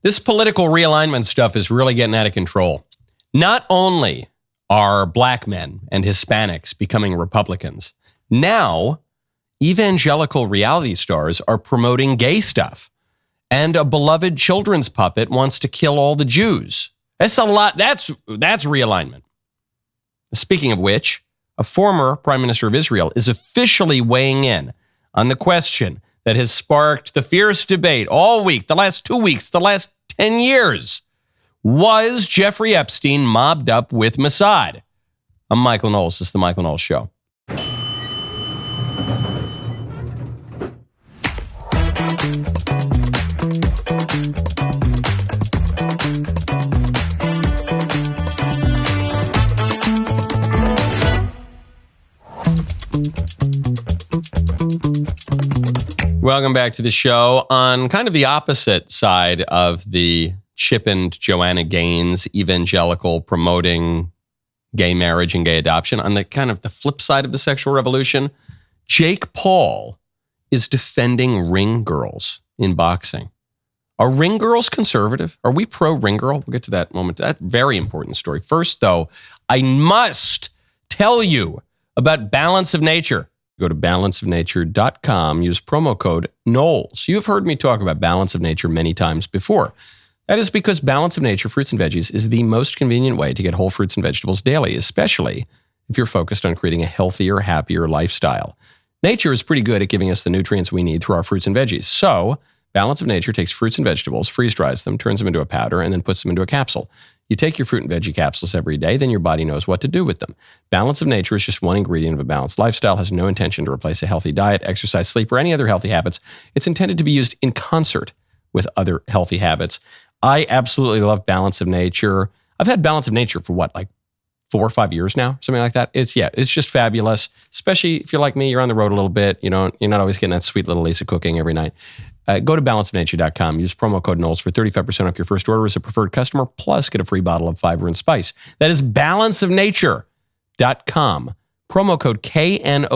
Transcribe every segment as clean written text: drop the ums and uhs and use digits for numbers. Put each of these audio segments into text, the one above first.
This political realignment stuff is really getting out of control. Not only are black men and Hispanics becoming Republicans, now evangelical reality stars are promoting gay stuff. And a beloved children's puppet wants to kill all the Jews. That's a lot. That's realignment. Speaking of which, a former prime minister of Israel is officially weighing in on the question that has sparked the fierce debate all week, the last 2 weeks, the last 10 years. Was Jeffrey Epstein mobbed up with Mossad? I'm Michael Knowles. This is The Michael Knowles Show. Welcome back to the show. On kind of the opposite side of the Chip and Joanna Gaines evangelical promoting gay marriage and gay adoption, on the kind of the flip side of the sexual revolution, Jake Paul is defending ring girls in boxing. Are ring girls conservative? Are we pro ring girl? We'll get to that moment. That's a very important story. First, though, I must tell you about Balance of Nature. Go to balanceofnature.com, use promo code Knowles. You've heard me talk about Balance of Nature many times before. That is because Balance of Nature fruits and veggies is the most convenient way to get whole fruits and vegetables daily, especially if you're focused on creating a healthier, happier lifestyle. Nature is pretty good at giving us the nutrients we need through our fruits and veggies. So, Balance of Nature takes fruits and vegetables, freeze-dries them, turns them into a powder, and then puts them into a capsule. You take your fruit and veggie capsules every day, then your body knows what to do with them. Balance of Nature is just one ingredient of a balanced lifestyle, has no intention to replace a healthy diet, exercise, sleep, or any other healthy habits. It's intended to be used in concert with other healthy habits. I absolutely love Balance of Nature. I've had Balance of Nature for like 4 or 5 years now, something like that. It's just fabulous, especially if you're like me, you're on the road a little bit, you're not always getting that sweet little Lisa cooking every night. Go to balanceofnature.com, use promo code Knowles for 35% off your first order as a preferred customer, plus get a free bottle of fiber and spice. That is balanceofnature.com, promo code KNOWLES.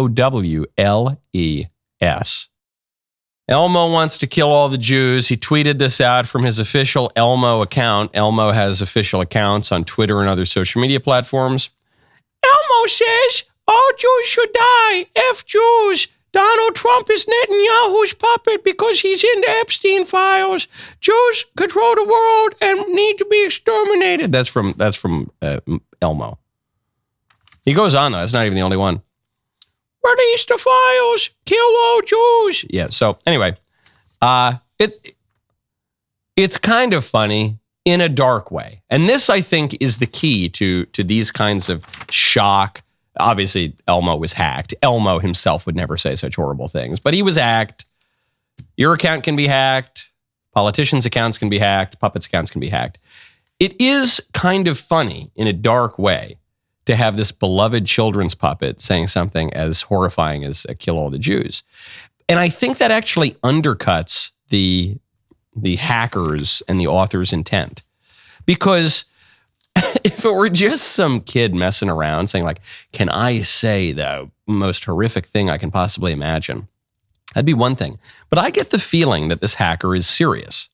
Elmo wants to kill all the Jews. He tweeted this out from his official Elmo account. Elmo has official accounts on Twitter and other social media platforms. Elmo says all Jews should die. F Jews. Donald Trump is Netanyahu's puppet because he's in the Epstein files. Jews control the world and need to be exterminated. That's from Elmo. He goes on, though. That's not even the only one. Release the files. Kill all Jews. Yeah, so anyway, it's kind of funny in a dark way. And this, I think, is the key to these kinds of shock. Obviously, Elmo was hacked. Elmo himself would never say such horrible things, but he was hacked. Your account can be hacked. Politicians' accounts can be hacked. Puppets' accounts can be hacked. It is kind of funny in a dark way to have this beloved children's puppet saying something as horrifying as kill all the Jews. And I think that actually undercuts the hackers and the author's intent. Because if it were just some kid messing around saying like, can I say the most horrific thing I can possibly imagine? That'd be one thing. But I get the feeling that this hacker is serious.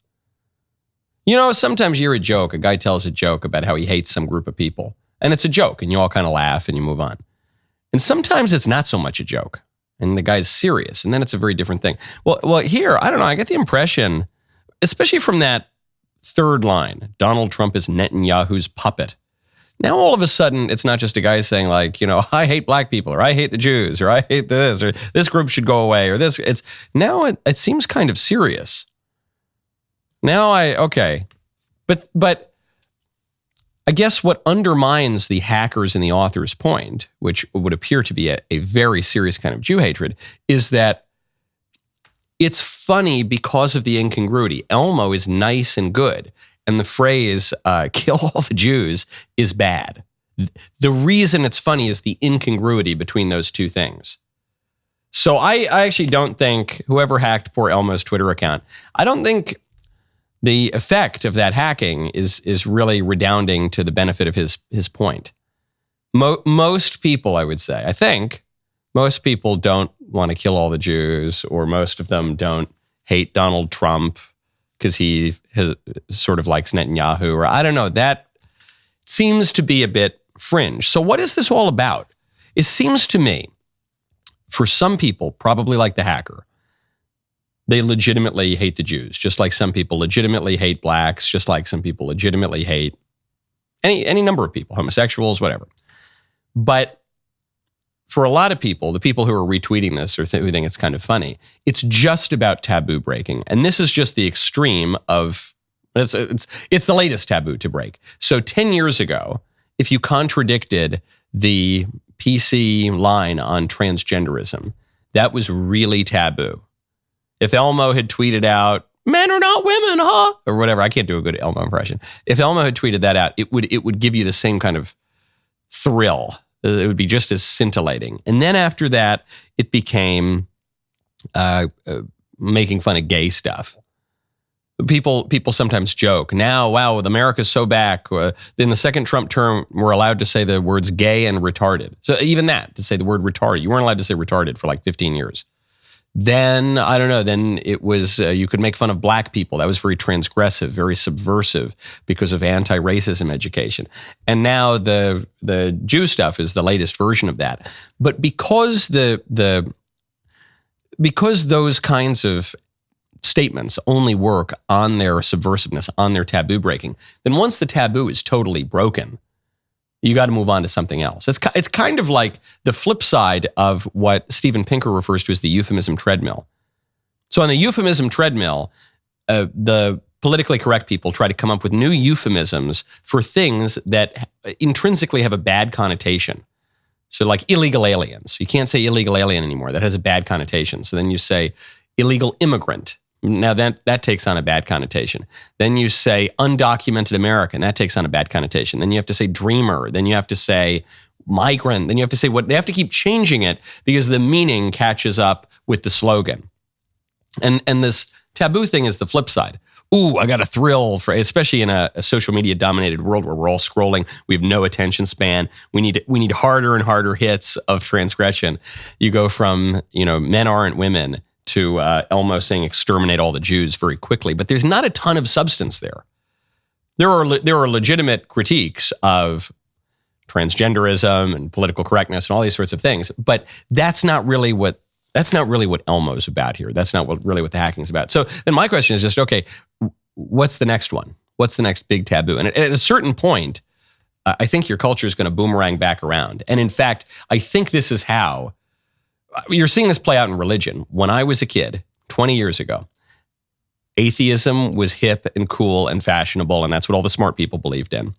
Sometimes you hear a joke, a guy tells a joke about how he hates some group of people. And it's a joke, and you all kind of laugh and you move on. And sometimes it's not so much a joke, and the guy's serious, and then it's a very different thing. Well, here, I don't know, I get the impression, especially from that third line, Donald Trump is Netanyahu's puppet. Now, all of a sudden, it's not just a guy saying like, I hate black people, or I hate the Jews, or I hate this, or this group should go away, or this. Now it seems kind of serious. But I guess what undermines the hackers and the author's point, which would appear to be a very serious kind of Jew hatred, is that it's funny because of the incongruity. Elmo is nice and good, and the phrase, kill all the Jews, is bad. The reason it's funny is the incongruity between those two things. So I actually don't think whoever hacked poor Elmo's Twitter account, I don't think the effect of that hacking is really redounding to the benefit of his point. Most people, I would say, I think, most people don't want to kill all the Jews, or most of them don't hate Donald Trump because he sort of likes Netanyahu, or I don't know. That seems to be a bit fringe. So what is this all about? It seems to me, for some people, probably like the hacker, they legitimately hate the Jews, just like some people legitimately hate blacks, just like some people legitimately hate any number of people, homosexuals, whatever. But for a lot of people, the people who are retweeting this or who think it's kind of funny, it's just about taboo breaking. And this is just the extreme of, it's the latest taboo to break. So 10 years ago, if you contradicted the PC line on transgenderism, that was really taboo. If Elmo had tweeted out, "Men are not women, huh?" or whatever, I can't do a good Elmo impression. If Elmo had tweeted that out, it would give you the same kind of thrill. It would be just as scintillating. And then after that, it became making fun of gay stuff. People sometimes joke, now, wow, America's so back. In the second Trump term, we're allowed to say the words gay and retarded. So even that, to say the word retarded, you weren't allowed to say retarded for like 15 years. Then, I don't know, then it was, you could make fun of black people. That was very transgressive, very subversive because of anti-racism education. And now the Jew stuff is the latest version of that. But because because those kinds of statements only work on their subversiveness, on their taboo breaking, then once the taboo is totally broken, you got to move on to something else. It's kind of like the flip side of what Steven Pinker refers to as the euphemism treadmill. So on the euphemism treadmill, the politically correct people try to come up with new euphemisms for things that intrinsically have a bad connotation. So like illegal aliens. You can't say illegal alien anymore. That has a bad connotation. So then you say illegal immigrant. Now that takes on a bad connotation. Then you say undocumented American. That takes on a bad connotation. Then you have to say dreamer. Then you have to say migrant. Then you have to say what they have to keep changing it because the meaning catches up with the slogan. And this taboo thing is the flip side. Ooh, I got a thrill for, especially in a social media dominated world where we're all scrolling. We have no attention span. We need harder and harder hits of transgression. You go from, men aren't women to Elmo saying exterminate all the Jews very quickly, but there's not a ton of substance there. There are legitimate critiques of transgenderism and political correctness and all these sorts of things, but that's not really what Elmo's about here. That's not really what the hacking's about. So then my question is just, okay, what's the next one? What's the next big taboo? And at a certain point, I think your culture is going to boomerang back around. And in fact, I think this is how you're seeing this play out in religion. When I was a kid, 20 years ago, atheism was hip and cool and fashionable, and that's what all the smart people believed in.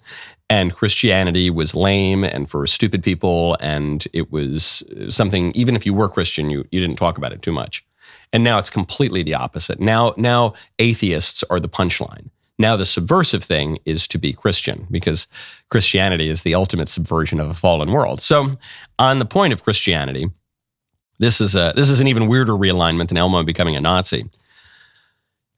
And Christianity was lame and for stupid people, and it was something, even if you were Christian, you didn't talk about it too much. And now it's completely the opposite. Now atheists are the punchline. Now the subversive thing is to be Christian, because Christianity is the ultimate subversion of a fallen world. So on the point of Christianity, this is an even weirder realignment than Elmo becoming a Nazi.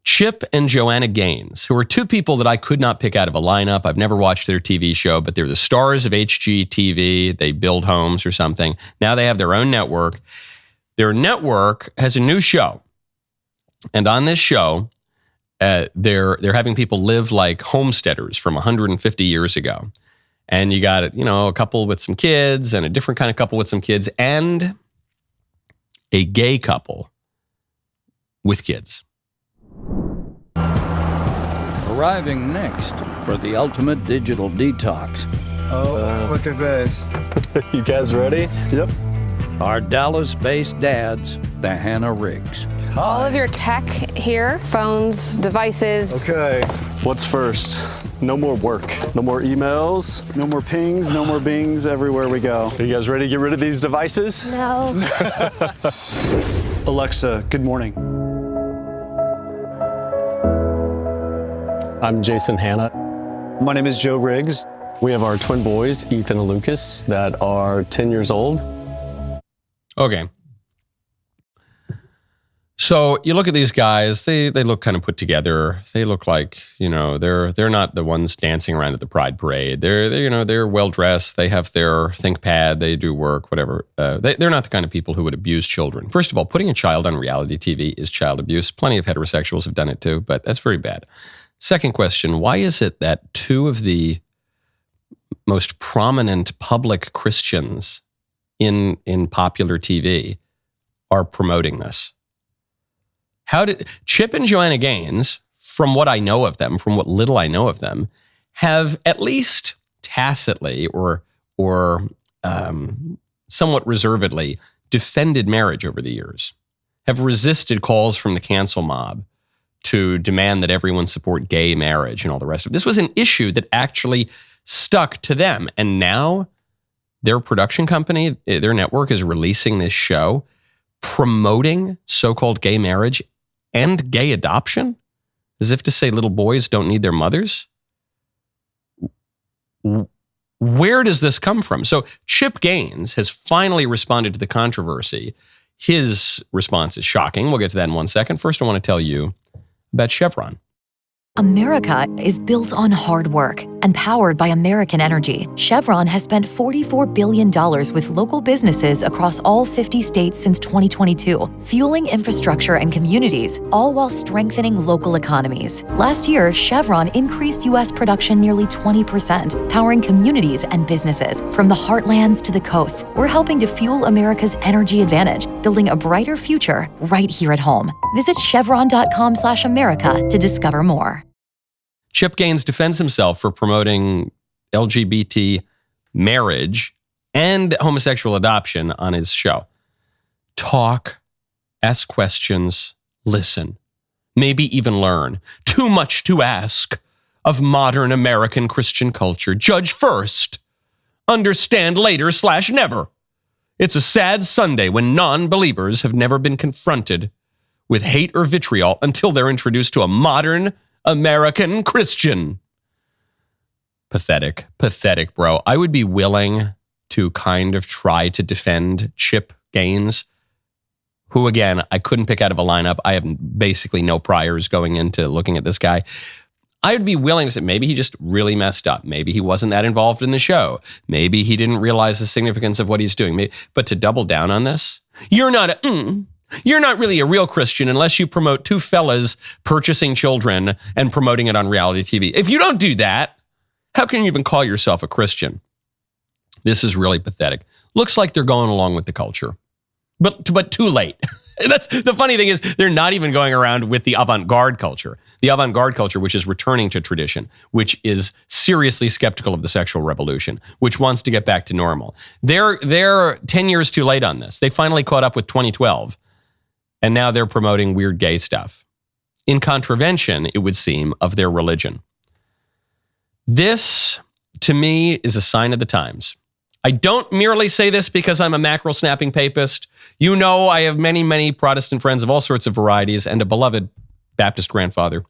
Chip and Joanna Gaines, who are two people that I could not pick out of a lineup. I've never watched their TV show, but they're the stars of HGTV. They build homes or something. Now they have their own network. Their network has a new show. And on this show, they're having people live like homesteaders from 150 years ago. And you got, a couple with some kids and a different kind of couple with some kids and a gay couple with kids. Arriving next for the ultimate digital detox. Oh, look at this. You guys ready? Yep. Our Dallas-based dads, the Hannah Riggs. All of your tech here, phones, devices. Okay. What's first? No more work. No more emails. No more pings, no more bings everywhere we go. Are you guys ready to get rid of these devices? No. Alexa, good morning. I'm Jason Hannah. My name is Joe Riggs. We have our twin boys, Ethan and Lucas, that are 10 years old. Okay. So you look at these guys, they look kind of put together. They look like, they're not the ones dancing around at the Pride Parade. They're well dressed. They have their ThinkPad. They do work, whatever. They're not the kind of people who would abuse children. First of all, putting a child on reality TV is child abuse. Plenty of heterosexuals have done it too, but that's very bad. Second question, why is it that two of the most prominent public Christians in popular TV are promoting this? How did Chip and Joanna Gaines, from what I know of them, from what little I know of them, have at least tacitly or somewhat reservedly defended marriage over the years, have resisted calls from the cancel mob to demand that everyone support gay marriage and all the rest of it. This was an issue that actually stuck to them. And now their production company, their network, is releasing this show promoting so-called gay marriage and gay adoption, as if to say little boys don't need their mothers. Where does this come from? So Chip Gaines has finally responded to the controversy. His response is shocking. We'll get to that in 1 second. First, I want to tell you about Chevron. America is built on hard work and powered by American energy. Chevron has spent $44 billion with local businesses across all 50 states since 2022, fueling infrastructure and communities, all while strengthening local economies. Last year, Chevron increased U.S. production nearly 20%, powering communities and businesses. From the heartlands to the coasts, we're helping to fuel America's energy advantage, building a brighter future right here at home. Visit chevron.com/America to discover more. Chip Gaines defends himself for promoting LGBT marriage and homosexual adoption on his show. Talk, ask questions, listen, maybe even learn. Too much to ask of modern American Christian culture. Judge first, understand later/never. It's a sad Sunday when non-believers have never been confronted with hate or vitriol until they're introduced to a modern American Christian. Pathetic, bro. I would be willing to kind of try to defend Chip Gaines, who, again, I couldn't pick out of a lineup. I have basically no priors going into looking at this guy. I would be willing to say maybe he just really messed up. Maybe he wasn't that involved in the show. Maybe he didn't realize the significance of what he's doing. But to double down on this, you're not really a real Christian unless you promote two fellas purchasing children and promoting it on reality TV. If you don't do that, how can you even call yourself a Christian? This is really pathetic. Looks like they're going along with the culture, but too late. That's the funny thing is they're not even going around with the avant-garde culture. The avant-garde culture, which is returning to tradition, which is seriously skeptical of the sexual revolution, which wants to get back to normal. They're 10 years too late on this. They finally caught up with 2012. And now they're promoting weird gay stuff in contravention, it would seem, of their religion. This, to me, is a sign of the times. I don't merely say this because I'm a mackerel-snapping papist. You know I have many, many Protestant friends of all sorts of varieties and a beloved Baptist grandfather.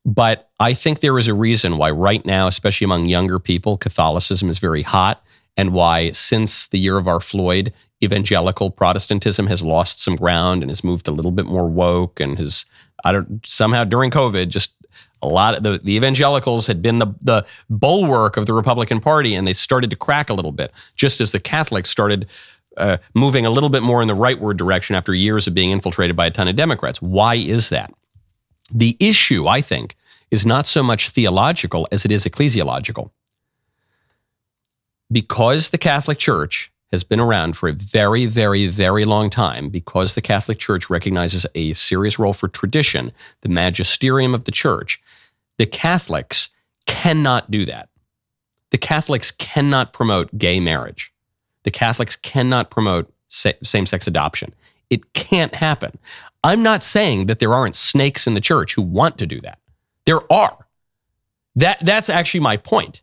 But I think there is a reason why right now, especially among younger people, Catholicism is very hot, and why since the year of our Floyd, evangelical Protestantism has lost some ground and has moved a little bit more woke and has, somehow during COVID, just a lot of the evangelicals had been the bulwark of the Republican Party, and they started to crack a little bit, just as the Catholics started moving a little bit more in the rightward direction after years of being infiltrated by a ton of Democrats. Why is that? The issue, I think, is not so much theological as it is ecclesiological. Because the Catholic Church has been around for a very, very, very long time, because the Catholic Church recognizes a serious role for tradition, the magisterium of the church, the Catholics cannot do that. The Catholics cannot promote gay marriage. The Catholics cannot promote same-sex adoption. It can't happen. I'm not saying that there aren't snakes in the church who want to do that. There are. That's actually my point.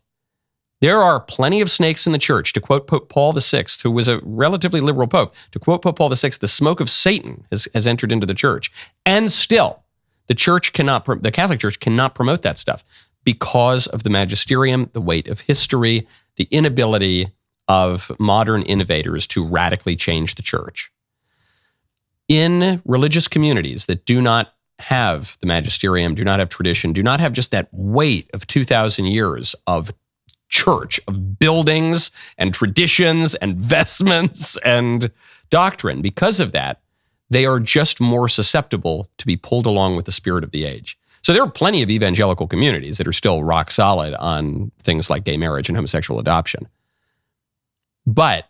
There are plenty of snakes in the church. To quote Pope Paul VI, who was a relatively liberal pope, to quote Pope Paul VI, the smoke of Satan has entered into the church. And still, the Catholic Church cannot promote that stuff because of the magisterium, the weight of history, the inability of modern innovators to radically change the church. in religious communities that do not have the magisterium, do not have tradition, do not have just that weight of 2,000 years of church, of buildings and traditions and vestments and doctrine. Because of that, they are just more susceptible to be pulled along with the spirit of the age. So there are plenty of evangelical communities that are still rock solid on things like gay marriage and homosexual adoption. But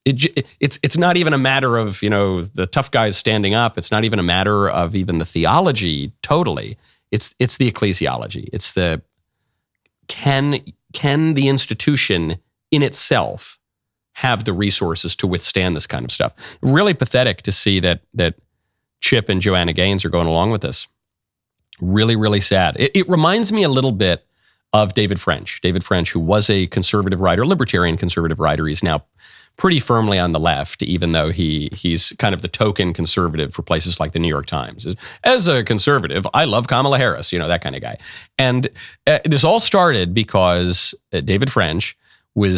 it's not even a matter of, the tough guys standing up. It's not even a matter of even the theology totally. It's the ecclesiology. It's the can the institution in itself have the resources to withstand this kind of stuff? Really pathetic to see that Chip and Joanna Gaines are going along with this. Really, really sad. It reminds me a little bit of David French. David French, who was a conservative writer, libertarian conservative writer. He's now pretty firmly on the left, even though he's kind of the token conservative for places like the New York Times. As a conservative, I love Kamala Harris, that kind of guy. And this all started because David French, I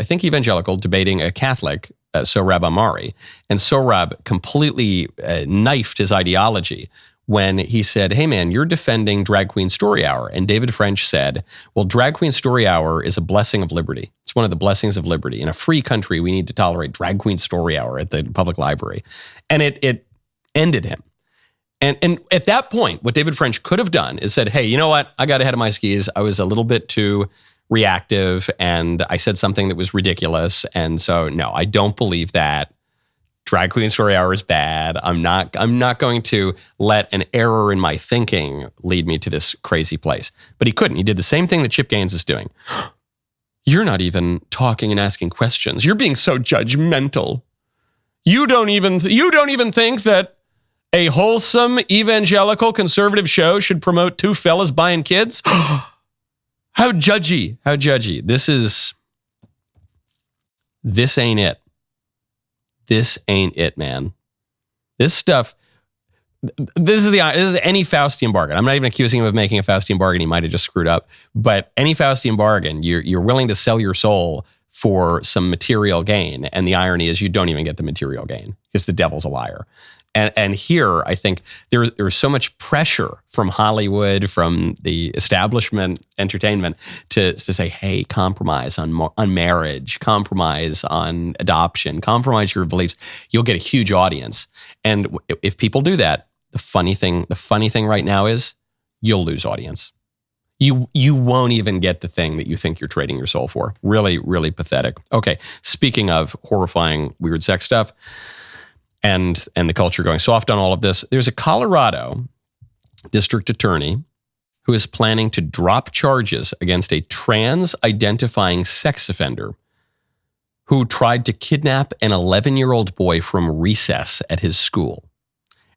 think evangelical, debating a Catholic, Sohrab Ahmari. And Sohrab completely knifed his ideology when he said, hey man, you're defending Drag Queen Story Hour. And David French said, well, Drag Queen Story Hour is a blessing of liberty. It's one of the blessings of liberty. In a free country, we need to tolerate Drag Queen Story Hour at the public library. And it ended him. And at that point, what David French could have done is said, hey, you know what? I got ahead of my skis. I was a little bit too reactive and I said something that was ridiculous. And so, no, I don't believe that. Drag Queen Story Hour is bad. I'm not going to let an error in my thinking lead me to this crazy place. But he couldn't. He did the same thing that Chip Gaines is doing. You're not even talking and asking questions. You're being so judgmental. You don't even think that a wholesome evangelical conservative show should promote two fellas buying kids? How judgy. How judgy. This ain't it. This ain't it, man. This stuff, this is any Faustian bargain. I'm not even accusing him of making a Faustian bargain. He might have just screwed up. But any Faustian bargain, you're willing to sell your soul for some material gain. And the irony is you don't even get the material gain because the devil's a liar. And here, I think there's so much pressure from Hollywood, from the establishment entertainment to say, hey, compromise on marriage, compromise on adoption, compromise your beliefs. You'll get a huge audience. And if people do that, the funny thing right now is you'll lose audience. You won't even get the thing that you think you're trading your soul for. Really, really pathetic. Okay, speaking of horrifying, weird sex stuff, and the culture going soft on all of this, there's a Colorado district attorney who is planning to drop charges against a trans-identifying sex offender who tried to kidnap an 11-year-old boy from recess at his school.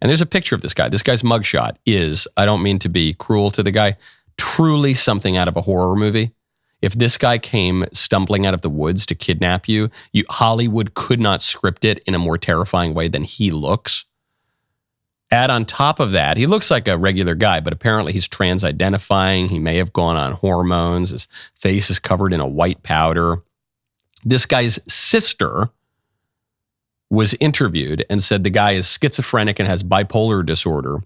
And there's a picture of this guy. This guy's mugshot is, I don't mean to be cruel to the guy, truly something out of a horror movie. If this guy came stumbling out of the woods to kidnap you, Hollywood could not script it in a more terrifying way than he looks. Add on top of that, he looks like a regular guy, but apparently he's trans-identifying. He may have gone on hormones. His face is covered in a white powder. This guy's sister was interviewed and said the guy is schizophrenic and has bipolar disorder.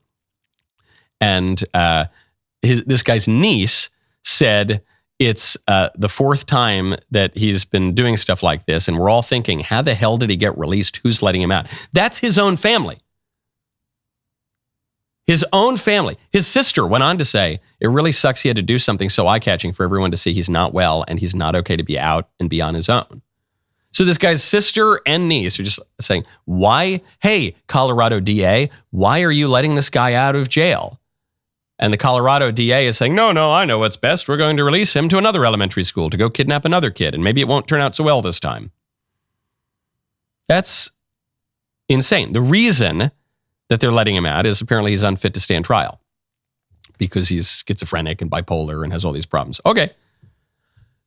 And this guy's niece said it's the fourth time that he's been doing stuff like this, and we're all thinking, how the hell did he get released? Who's letting him out? That's his own family. His own family. His sister went on to say, it really sucks he had to do something so eye-catching for everyone to see he's not well and he's not okay to be out and be on his own. So this guy's sister and niece are just saying, why? Hey, Colorado DA, why are you letting this guy out of jail? And the Colorado DA is saying, no, I know what's best. We're going to release him to another elementary school to go kidnap another kid, and maybe it won't turn out so well this time. That's insane. The reason that they're letting him out is apparently he's unfit to stand trial because he's schizophrenic and bipolar and has all these problems. Okay.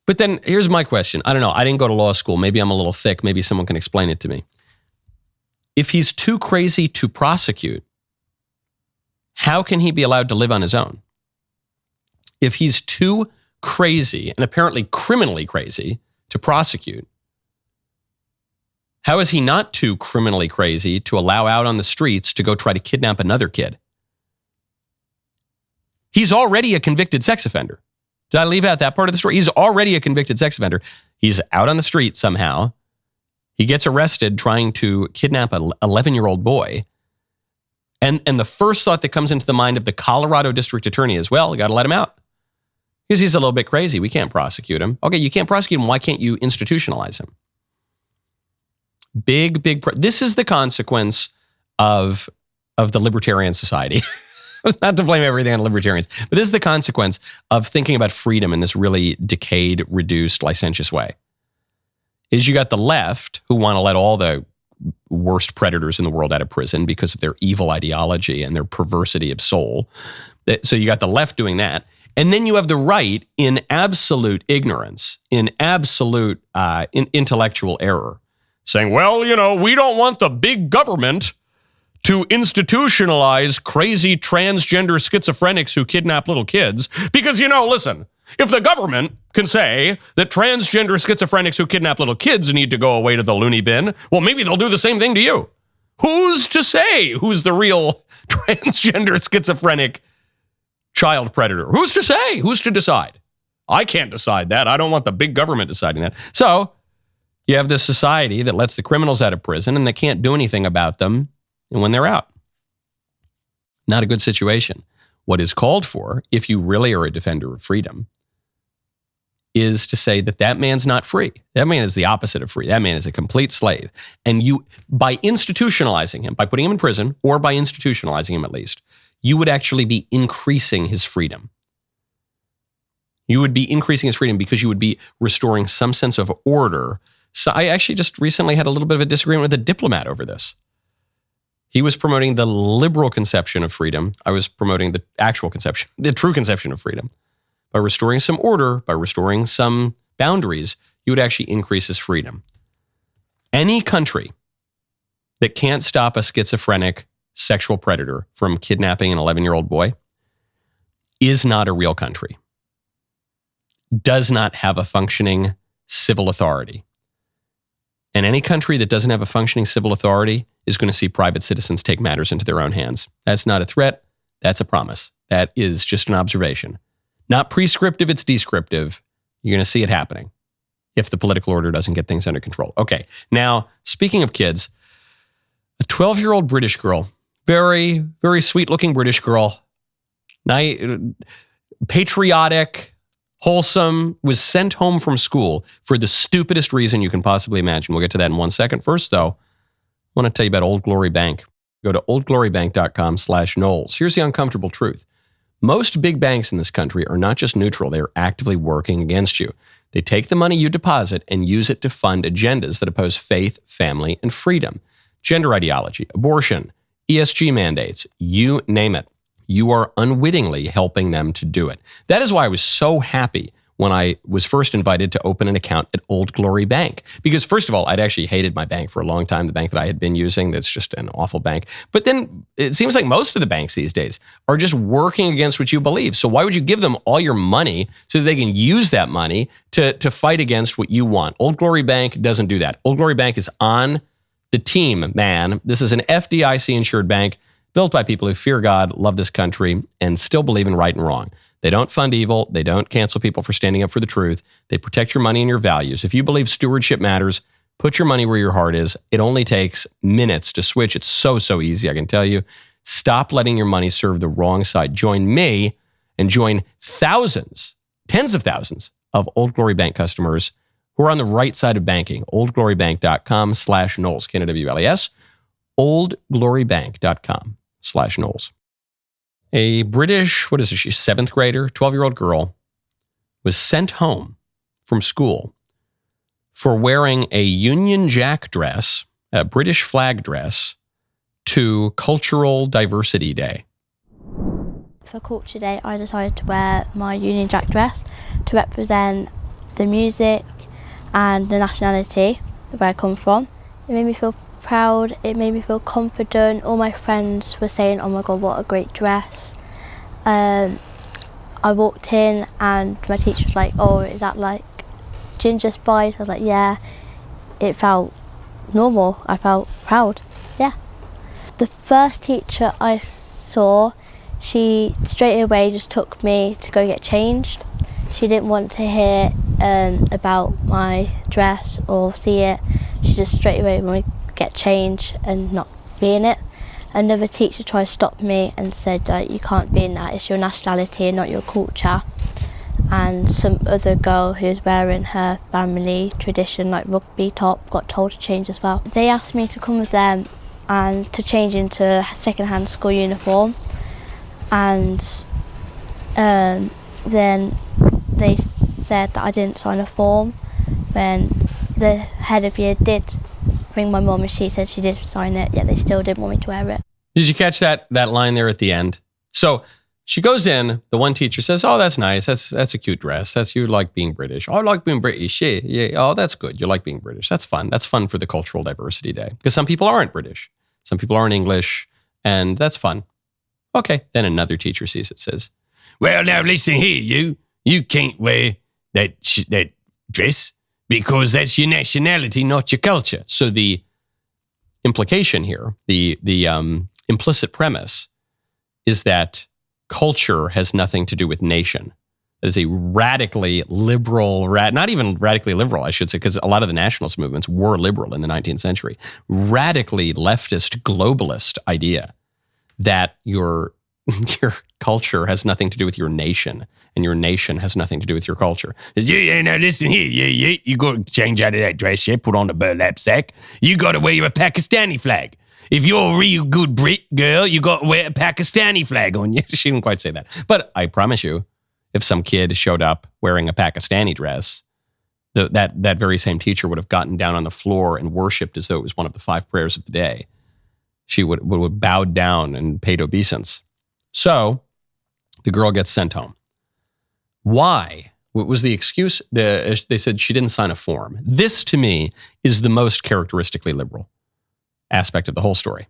But then here's my question. I don't know. I didn't go to law school. Maybe I'm a little thick. Maybe someone can explain it to me. If he's too crazy to prosecute, how can he be allowed to live on his own? If he's too crazy and apparently criminally crazy to prosecute, How is he not too criminally crazy to allow out on the streets to go try to kidnap another kid? He's already a convicted sex offender. Did I leave out that part of the story? He's already a convicted sex offender. He's out on the street somehow. He gets arrested trying to kidnap an 11-year-old boy. And the first thought that comes into the mind of the Colorado district attorney is, well, you got to let him out. Because he's a little bit crazy. We can't prosecute him. Okay, you can't prosecute him. Why can't you institutionalize him? This is the consequence of the libertarian society. Not to blame everything on libertarians, but this is the consequence of thinking about freedom in this really decayed, reduced, licentious way. Is you got the left who want to let all the worst predators in the world out of prison because of their evil ideology and their perversity of soul. So you got the left doing that. And then you have the right in absolute ignorance, in absolute intellectual error, saying, well, we don't want the big government to institutionalize crazy transgender schizophrenics who kidnap little kids. Because, listen, if the government can say that transgender schizophrenics who kidnap little kids need to go away to the loony bin, well, maybe they'll do the same thing to you. Who's to say who's the real transgender schizophrenic child predator? Who's to say? Who's to decide? I can't decide that. I don't want the big government deciding that. So you have this society that lets the criminals out of prison and they can't do anything about them and when they're out. Not a good situation. What is called for, if you really are a defender of freedom, is to say that man's not free. That man is the opposite of free. That man is a complete slave. And you, by institutionalizing him, by putting him in prison, or by institutionalizing him at least, you would actually be increasing his freedom. You would be increasing his freedom because you would be restoring some sense of order. So I actually just recently had a little bit of a disagreement with a diplomat over this. He was promoting the liberal conception of freedom. I was promoting the actual conception, the true conception of freedom. By restoring some order, by restoring some boundaries, you would actually increase his freedom. Any country that can't stop a schizophrenic sexual predator from kidnapping an 11-year-old boy is not a real country. Does not have a functioning civil authority. And any country that doesn't have a functioning civil authority is going to see private citizens take matters into their own hands. That's not a threat. That's a promise. That is just an observation. Not prescriptive, it's descriptive. You're going to see it happening if the political order doesn't get things under control. Okay, now, speaking of kids, a 12-year-old British girl, very, very sweet-looking British girl, patriotic, wholesome, was sent home from school for the stupidest reason you can possibly imagine. We'll get to that in 1 second. First, though, I want to tell you about Old Glory Bank. Go to oldglorybank.com/Knowles. Here's the uncomfortable truth. Most big banks in this country are not just neutral, they are actively working against you. They take the money you deposit and use it to fund agendas that oppose faith, family, and freedom. Gender ideology, abortion, ESG mandates, you name it. You are unwittingly helping them to do it. That is why I was so happy when I was first invited to open an account at Old Glory Bank. Because first of all, I'd actually hated my bank for a long time, the bank that I had been using. That's just an awful bank. But then it seems like most of the banks these days are just working against what you believe. So why would you give them all your money so that they can use that money to fight against what you want? Old Glory Bank doesn't do that. Old Glory Bank is on the team, man. This is an FDIC insured bank built by people who fear God, love this country, and still believe in right and wrong. They don't fund evil. They don't cancel people for standing up for the truth. They protect your money and your values. If you believe stewardship matters, put your money where your heart is. It only takes minutes to switch. It's so easy, I can tell you. Stop letting your money serve the wrong side. Join me and join thousands, tens of thousands of Old Glory Bank customers who are on the right side of banking. oldglorybank.com/Knowles, K-N-W-L-E-S, oldglorybank.com/Knowles. A British, what is she, 7th grader, 12-year-old girl, was sent home from school for wearing a Union Jack dress, a British flag dress, to Cultural Diversity Day. For Culture Day, I decided to wear my Union Jack dress to represent the music and the nationality where I come from. It made me feel proud, it made me feel confident. All my friends were saying, oh my god, what a great dress. I walked in and my teacher was like, oh, is that like Ginger Spice? I was like, yeah. It felt normal. I felt proud. Yeah. The first teacher I saw, she straight away just took me to go get changed. She didn't want to hear about my dress or see it. She just straight away wanted to get changed and not be in it. Another teacher tried to stop me and said that you can't be in that, it's your nationality and not your culture. And some other girl who's wearing her family tradition, like rugby top, got told to change as well. They asked me to come with them and to change into a second-hand school uniform. And then they said that I didn't sign a form when the head of year did ring my mum and she said she did sign it, yet they still didn't want me to wear it. Did you catch that line there at the end? So she goes in, the one teacher says, oh, that's nice. That's a cute dress. You like being British. Oh, I like being British. Yeah. Oh, that's good. You like being British. That's fun. That's fun for the Cultural Diversity Day. Because some people aren't British. Some people aren't English. And that's fun. Okay. Then another teacher sees it, says, well, now listen here, you can't wear that dress because that's your nationality, not your culture. So the implication here, the implicit premise is that culture has nothing to do with nation. It is a radically liberal, not even radically liberal, I should say, because a lot of the nationalist movements were liberal in the 19th century. Radically leftist, globalist idea that your culture has nothing to do with your nation, and your nation has nothing to do with your culture. Yeah, now listen here, yeah, you got to change out of that dress, yeah, put on the burlap sack. You got to wear your Pakistani flag. If you're a real good Brit girl, you got to wear a Pakistani flag on you. She didn't quite say that. But I promise you, if some kid showed up wearing a Pakistani dress, that very same teacher would have gotten down on the floor and worshipped as though it was one of the 5 prayers of the day. She would have bowed down and paid obeisance. So the girl gets sent home. Why? What was the excuse? They said she didn't sign a form. This, to me, is the most characteristically liberal aspect of the whole story.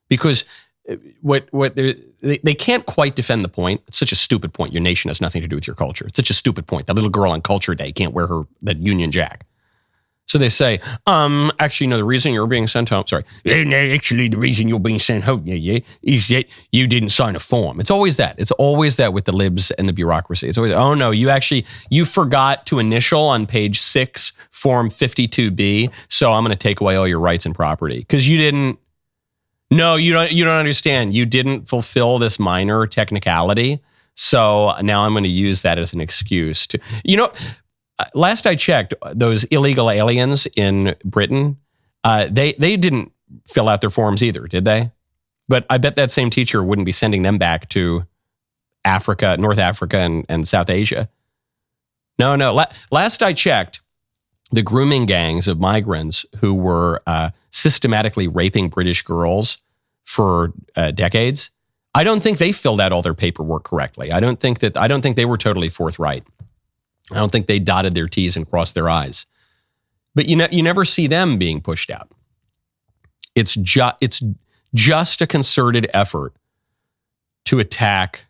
Because they can't quite defend the point. It's such a stupid point. Your nation has nothing to do with your culture. It's such a stupid point. That little girl on Culture Day can't wear that Union Jack. So they say, actually, no, the reason you're being sent home, actually, the reason you're being sent home, is that you didn't sign a form. It's always that. It's always that with the libs and the bureaucracy. It's always, oh no, you forgot to initial on page 6, form 52B, so I'm going to take away all your rights and property. Because you didn't, no, you don't understand. You didn't fulfill this minor technicality, so now I'm going to use that as an excuse to, last I checked, those illegal aliens in Britain, they didn't fill out their forms either, did they? But I bet that same teacher wouldn't be sending them back to Africa, North Africa, and South Asia. No. Last I checked, the grooming gangs of migrants who were systematically raping British girls for decades, I don't think they filled out all their paperwork correctly. I don't think they were totally forthright. I don't think they dotted their T's and crossed their I's. But you never see them being pushed out. It's just a concerted effort to attack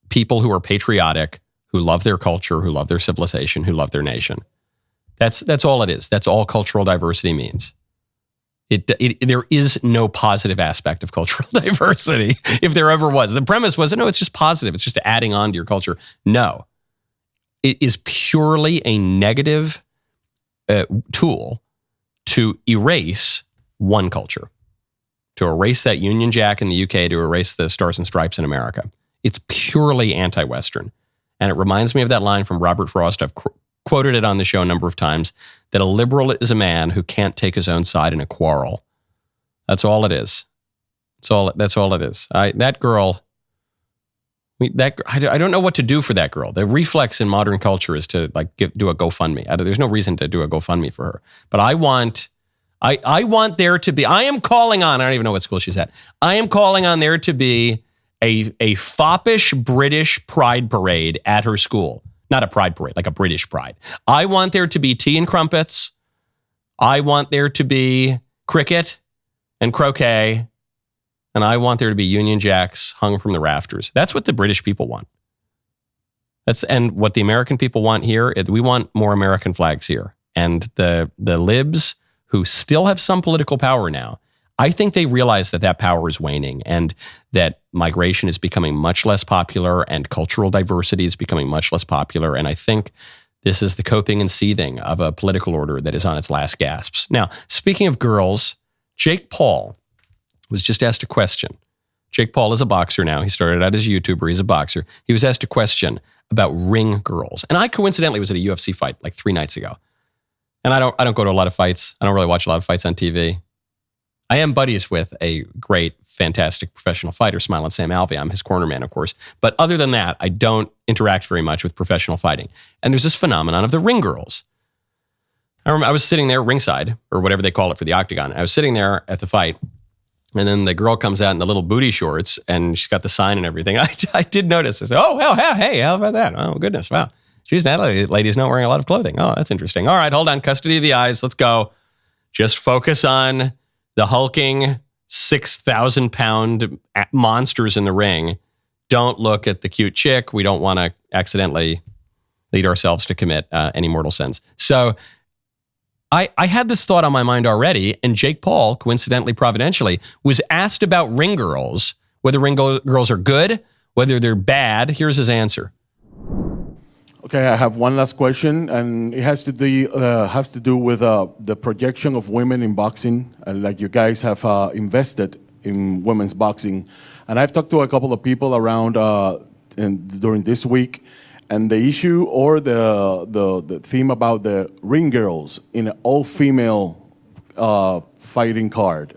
people who are patriotic, who love their culture, who love their civilization, who love their nation. That's all it is. That's all cultural diversity means. There is no positive aspect of cultural diversity, if there ever was. The premise was, no, it's just positive. It's just adding on to your culture. No. It is purely a negative tool to erase one culture, to erase that Union Jack in the UK, to erase the Stars and Stripes in America. It's purely anti-Western. And it reminds me of that line from Robert Frost. I've quoted it on the show a number of times, that a liberal is a man who can't take his own side in a quarrel. That's all it is. That's all it is. That girl... I don't know what to do for that girl. The reflex in modern culture is to do a GoFundMe. There's no reason to do a GoFundMe for her. But I want there to be, I am calling on, I don't even know what school she's at. I am calling on there to be a foppish British pride parade at her school. Not a pride parade, like a British pride. I want there to be tea and crumpets. I want there to be cricket and croquet. And I want there to be Union Jacks hung from the rafters. That's what the British people want. And what the American people want here. We want more American flags here. And the libs who still have some political power now, I think they realize that that power is waning and that migration is becoming much less popular and cultural diversity is becoming much less popular. And I think this is the coping and seething of a political order that is on its last gasps. Now, speaking of girls, Jake Paul was just asked a question. Jake Paul is a boxer now. He started out as a YouTuber. He's a boxer. He was asked a question about ring girls. And I coincidentally was at a UFC fight like 3 nights ago. And I don't go to a lot of fights. I don't really watch a lot of fights on TV. I am buddies with a great, fantastic professional fighter, Smiling Sam Alvey. I'm his corner man, of course. But other than that, I don't interact very much with professional fighting. And there's this phenomenon of the ring girls. I remember I was sitting there ringside, or whatever they call it for the octagon. I was sitting there at the fight, and then the girl comes out in the little booty shorts, and she's got the sign and everything. I did notice. I said, oh, well, hey, how about that? Oh, goodness, wow. She's that lady's not wearing a lot of clothing. Oh, that's interesting. All right, hold on. Custody of the eyes. Let's go. Just focus on the hulking 6,000-pound monsters in the ring. Don't look at the cute chick. We don't want to accidentally lead ourselves to commit any mortal sins. So I had this thought on my mind already, and Jake Paul, coincidentally, providentially, was asked about ring girls, whether ring girls are good, whether they're bad. Here's his answer. Okay, I have one last question, and it has to do with the projection of women in boxing, like you guys have invested in women's boxing. And I've talked to a couple of people around during this week, and the issue or the theme about the ring girls in an all-female fighting card,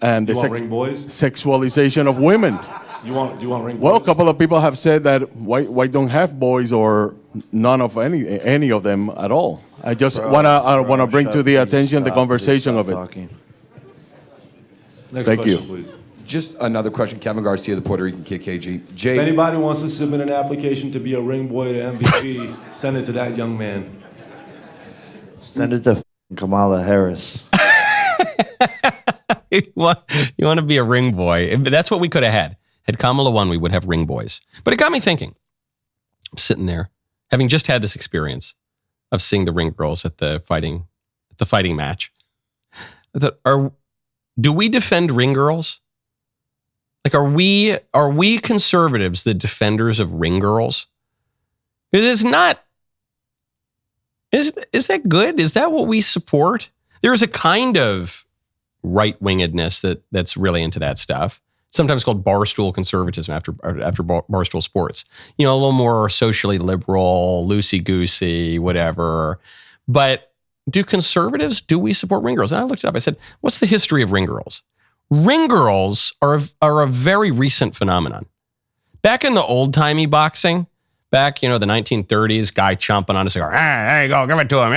and the ring boys? Sexualization of women. Do you want ring boys? Well, a couple of people have said that why don't have boys or none of any of them at all. I just wanna bring to the attention the conversation of it. Next Thank question, you. please. Just another question. Kevin Garcia, the Puerto Rican KKG. If anybody wants to submit an application to be a ring boy to MVP, send it to that young man. Send it to Kamala Harris. You want to be a ring boy. That's what we could have had. Had Kamala won, we would have ring boys. But it got me thinking. I'm sitting there, having just had this experience of seeing the ring girls at the fighting match. I thought, do we defend ring girls? Like, are we conservatives the defenders of ring girls? It's not. Is that good? Is that what we support? There's a kind of right-wingedness that's really into that stuff. Sometimes called barstool conservatism after Barstool Sports. You know, a little more socially liberal, loosey-goosey, whatever. But do we support ring girls? And I looked it up. I said, what's the history of ring girls? Ring girls are a very recent phenomenon. Back in the old-timey boxing, back, the 1930s, guy chomping on a cigar, there you go, give it to him,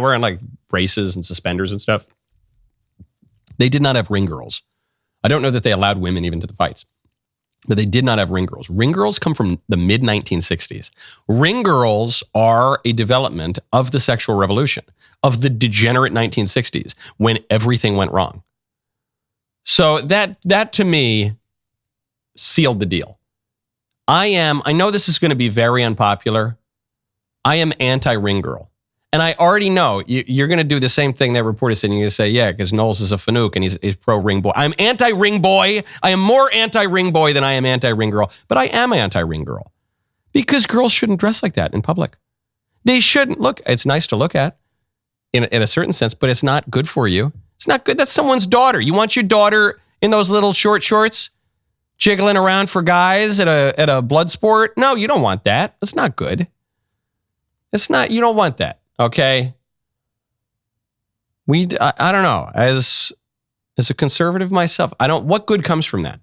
wearing like braces and suspenders and stuff. They did not have ring girls. I don't know that they allowed women even to the fights, but they did not have ring girls. Ring girls come from the mid-1960s. Ring girls are a development of the sexual revolution, of the degenerate 1960s, when everything went wrong. So that to me sealed the deal. I know this is going to be very unpopular. I am anti-ring girl. And I already know you're going to do the same thing that reporter said. You're going to say, yeah, because Knowles is a fanook and he's pro-ring boy. I'm anti-ring boy. I am more anti-ring boy than I am anti-ring girl. But I am anti-ring girl. Because girls shouldn't dress like that in public. They shouldn't. Look, it's nice to look at in a certain sense, but it's not good for you. It's not good. That's someone's daughter. You want your daughter in those little short shorts jiggling around for guys at a blood sport? No, you don't want that. That's not good. It's not, you don't want that. Okay. I don't know. As a conservative myself, what good comes from that?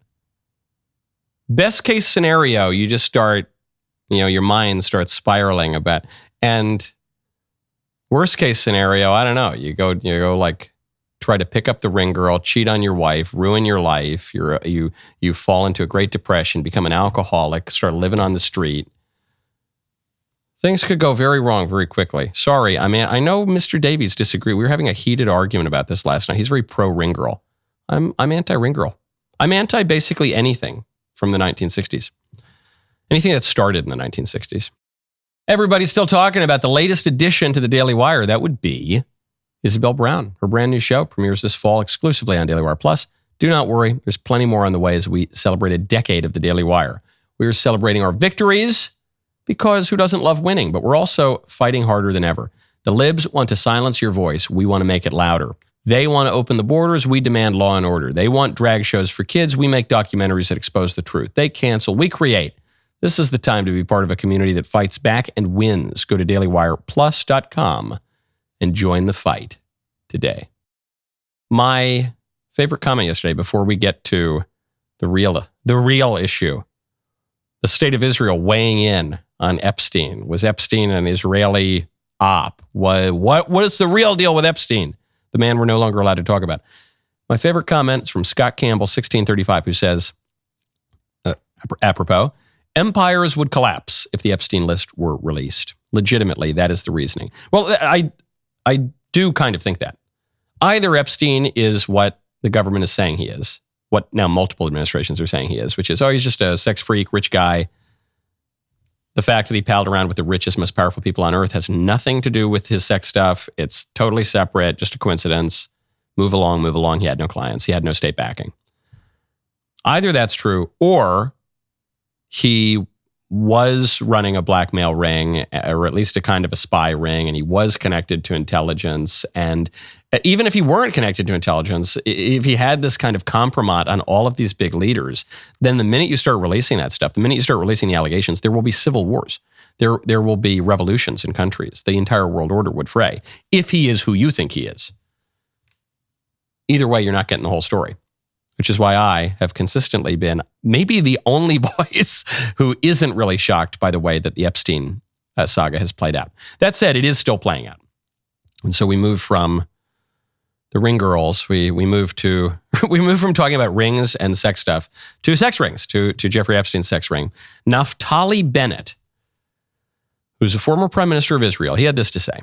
Best case scenario, you just start, your mind starts spiraling about, and worst case scenario, I don't know. You go like try to pick up the ring girl, cheat on your wife, ruin your life. You fall into a Great Depression, become an alcoholic, start living on the street. Things could go very wrong very quickly. Sorry, I know Mr. Davies disagreed. We were having a heated argument about this last night. He's very pro-ring girl. I'm anti-ring girl. I'm anti basically anything from the 1960s. Anything that started in the 1960s. Everybody's still talking about the latest addition to the Daily Wire. That would be Isabel Brown. Her brand new show premieres this fall exclusively on DailyWire Plus. Do not worry, there's plenty more on the way as we celebrate a decade of the Daily Wire. We are celebrating our victories because who doesn't love winning? But we're also fighting harder than ever. The libs want to silence your voice. We want to make it louder. They want to open the borders. We demand law and order. They want drag shows for kids. We make documentaries that expose the truth. They cancel. We create. This is the time to be part of a community that fights back and wins. Go to DailyWirePlus.com and join the fight today. My favorite comment yesterday, before we get to the real issue, the state of Israel weighing in on Epstein. Was Epstein an Israeli op? What is the real deal with Epstein? The man we're no longer allowed to talk about. My favorite comment is from Scott Campbell, 1635, who says, apropos, empires would collapse if the Epstein list were released. Legitimately, that is the reasoning. Well, I do kind of think that. Either Epstein is what the government is saying he is, what now multiple administrations are saying he is, which is, he's just a sex freak, rich guy. The fact that he palled around with the richest, most powerful people on earth has nothing to do with his sex stuff. It's totally separate, just a coincidence. Move along. He had no clients. He had no state backing. Either that's true, or he was running a blackmail ring, or at least a kind of a spy ring, and he was connected to intelligence. And even if he weren't connected to intelligence, if he had this kind of compromise on all of these big leaders, then the minute you start releasing that stuff, the minute you start releasing the allegations, there will be civil wars. There will be revolutions in countries. The entire world order would fray, if he is who you think he is. Either way, you're not getting the whole story. Which is why I have consistently been maybe the only voice who isn't really shocked by the way that the Epstein saga has played out. That said, it is still playing out. And so we move from the ring girls, we move from talking about rings and sex stuff to sex rings, to Jeffrey Epstein's sex ring. Naftali Bennett, who's a former prime minister of Israel, he had this to say.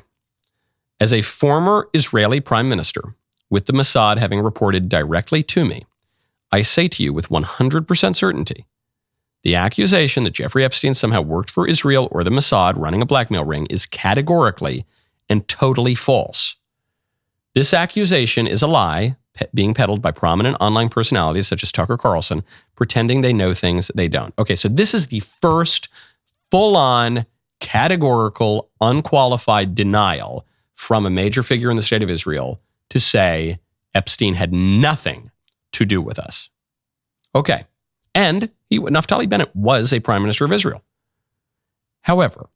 As a former Israeli prime minister, with the Mossad having reported directly to me, I say to you with 100% certainty, the accusation that Jeffrey Epstein somehow worked for Israel or the Mossad running a blackmail ring is categorically and totally false. This accusation is a lie being peddled by prominent online personalities such as Tucker Carlson, pretending they know things they don't. Okay, so this is the first full-on, categorical, unqualified denial from a major figure in the state of Israel to say Epstein had nothing to do with us. Okay. And Naftali Bennett was a prime minister of Israel. However,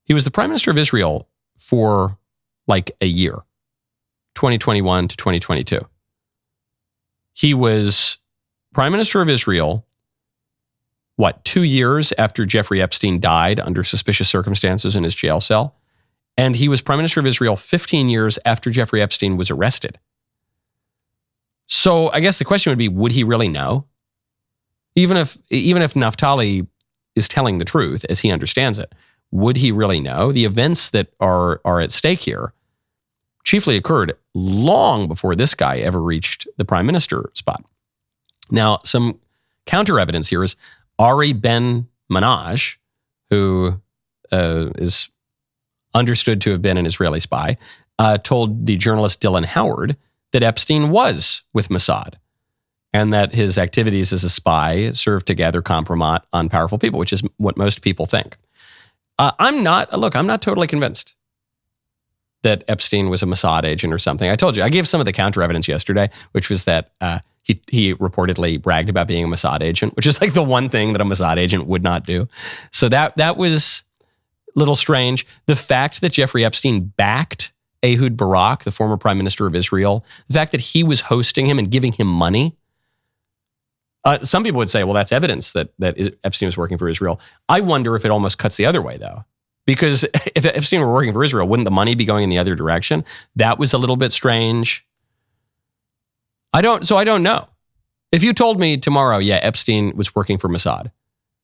he was the prime minister of Israel for like a year, 2021 to 2022. He was prime minister of Israel, 2 years after Jeffrey Epstein died under suspicious circumstances in his jail cell. And he was prime minister of Israel 15 years after Jeffrey Epstein was arrested. So I guess the question would be, would he really know? Even if Naftali is telling the truth as he understands it, would he really know? The events that are at stake here chiefly occurred long before this guy ever reached the prime minister spot. Now, some counter evidence here is Ari Ben Manaj, who is understood to have been an Israeli spy, told the journalist Dylan Howard that Epstein was with Mossad and that his activities as a spy served to gather compromise on powerful people, which is what most people think. I'm not totally convinced that Epstein was a Mossad agent or something. I told you, I gave some of the counter evidence yesterday, which was that he reportedly bragged about being a Mossad agent, which is like the one thing that a Mossad agent would not do. So that was a little strange. The fact that Jeffrey Epstein backed Ehud Barak, the former prime minister of Israel, the fact that he was hosting him and giving him money. Some people would say, well, that's evidence that Epstein was working for Israel. I wonder if it almost cuts the other way, though. Because if Epstein were working for Israel, wouldn't the money be going in the other direction? That was a little bit strange. I don't know. If you told me tomorrow, yeah, Epstein was working for Mossad,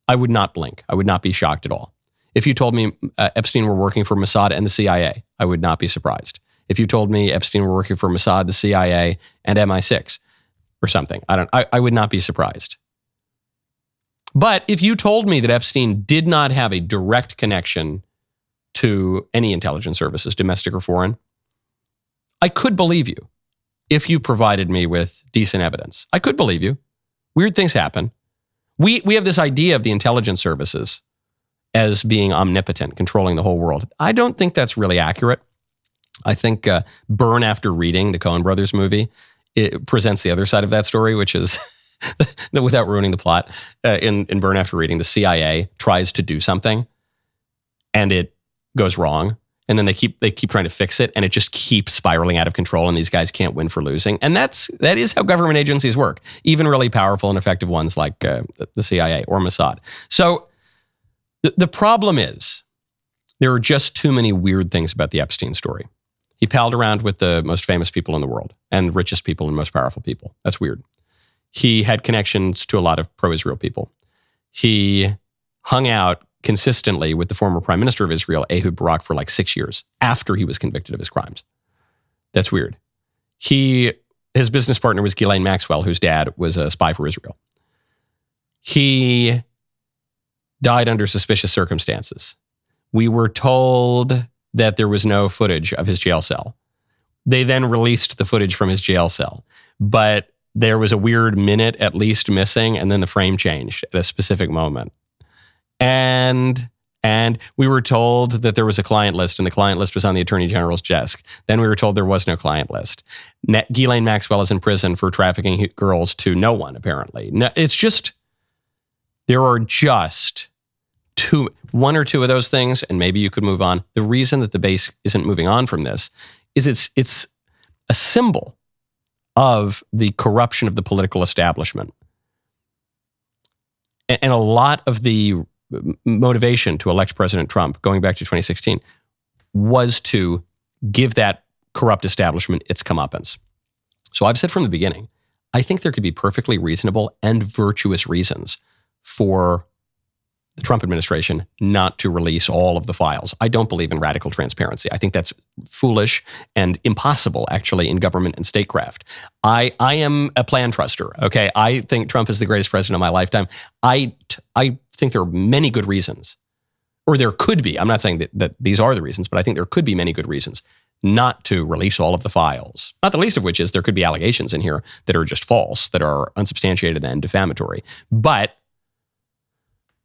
I would not blink. I would not be shocked at all. If you told me Epstein were working for Mossad and the CIA, I would not be surprised. If you told me Epstein were working for Mossad, the CIA, and MI6 or something, I would not be surprised. But if you told me that Epstein did not have a direct connection to any intelligence services, domestic or foreign, I could believe you if you provided me with decent evidence. I could believe you. Weird things happen. We have this idea of the intelligence services as being omnipotent, controlling the whole world. I don't think that's really accurate. I think Burn After Reading, the Coen Brothers movie, it presents the other side of that story, which is, without ruining the plot, in Burn After Reading, the CIA tries to do something and it goes wrong. And then they keep trying to fix it, and it just keeps spiraling out of control, and these guys can't win for losing. And that is how government agencies work, even really powerful and effective ones like the CIA or Mossad. So the problem is there are just too many weird things about the Epstein story. He palled around with the most famous people in the world and richest people and most powerful people. That's weird. He had connections to a lot of pro-Israel people. He hung out consistently with the former prime minister of Israel, Ehud Barak, for like 6 years after he was convicted of his crimes. That's weird. His business partner was Ghislaine Maxwell, whose dad was a spy for Israel. He died under suspicious circumstances. We were told that there was no footage of his jail cell. They then released the footage from his jail cell, but there was a weird minute at least missing, and then the frame changed at a specific moment. And we were told that there was a client list, and the client list was on the Attorney General's desk. Then we were told there was no client list. Ghislaine Maxwell is in prison for trafficking girls to no one, apparently. No, it's just, there are just one or two of those things, and maybe you could move on. The reason that the base isn't moving on from this is it's a symbol of the corruption of the political establishment. And a lot of the motivation to elect President Trump, going back to 2016, was to give that corrupt establishment its comeuppance. So I've said from the beginning, I think there could be perfectly reasonable and virtuous reasons for the Trump administration not to release all of the files. I don't believe in radical transparency. I think that's foolish and impossible, actually, in government and statecraft. I am a plan truster, okay? I think Trump is the greatest president of my lifetime. I think there are many good reasons, or there could be. I'm not saying that these are the reasons, but I think there could be many good reasons not to release all of the files. Not the least of which is there could be allegations in here that are just false, that are unsubstantiated and defamatory. But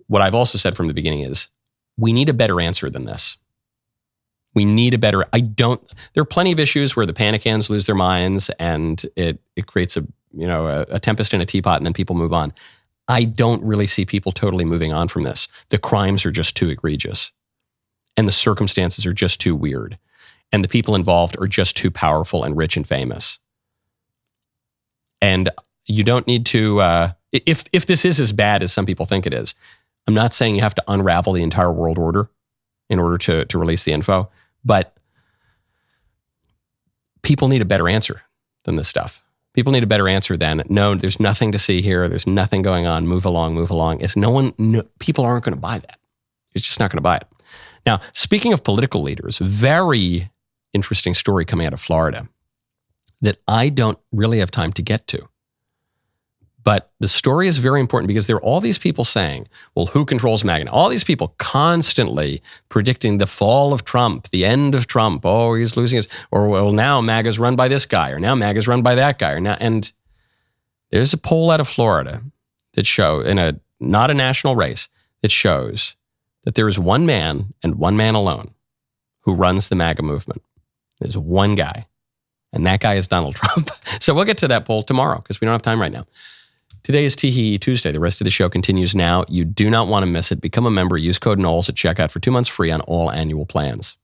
what I've also said from the beginning is we need a better answer than this. We need a better, there are plenty of issues where the panicans lose their minds and it creates a tempest in a teapot and then people move on. I don't really see people totally moving on from this. The crimes are just too egregious and the circumstances are just too weird and the people involved are just too powerful and rich and famous. And you don't need to, if this is as bad as some people think it is, I'm not saying you have to unravel the entire world order in order to release the info, but people need a better answer than this stuff. People need a better answer than, no, there's nothing to see here. There's nothing going on. Move along. People aren't going to buy that. It's just not going to buy it. Now, speaking of political leaders, very interesting story coming out of Florida that I don't really have time to get to. But the story is very important because there are all these people saying, well, who controls MAGA? All these people constantly predicting the fall of Trump, the end of Trump. Oh, he's losing his, or well, now MAGA's run by this guy, or now MAGA's run by that guy, or now, and there's a poll out of Florida that not a national race, that shows that there is one man and one man alone who runs the MAGA movement. There's one guy, and that guy is Donald Trump. So we'll get to that poll tomorrow because we don't have time right now. Today is Tee Tuesday. The rest of the show continues now. You do not want to miss it. Become a member. Use code Knowles at checkout for 2 months free on all annual plans.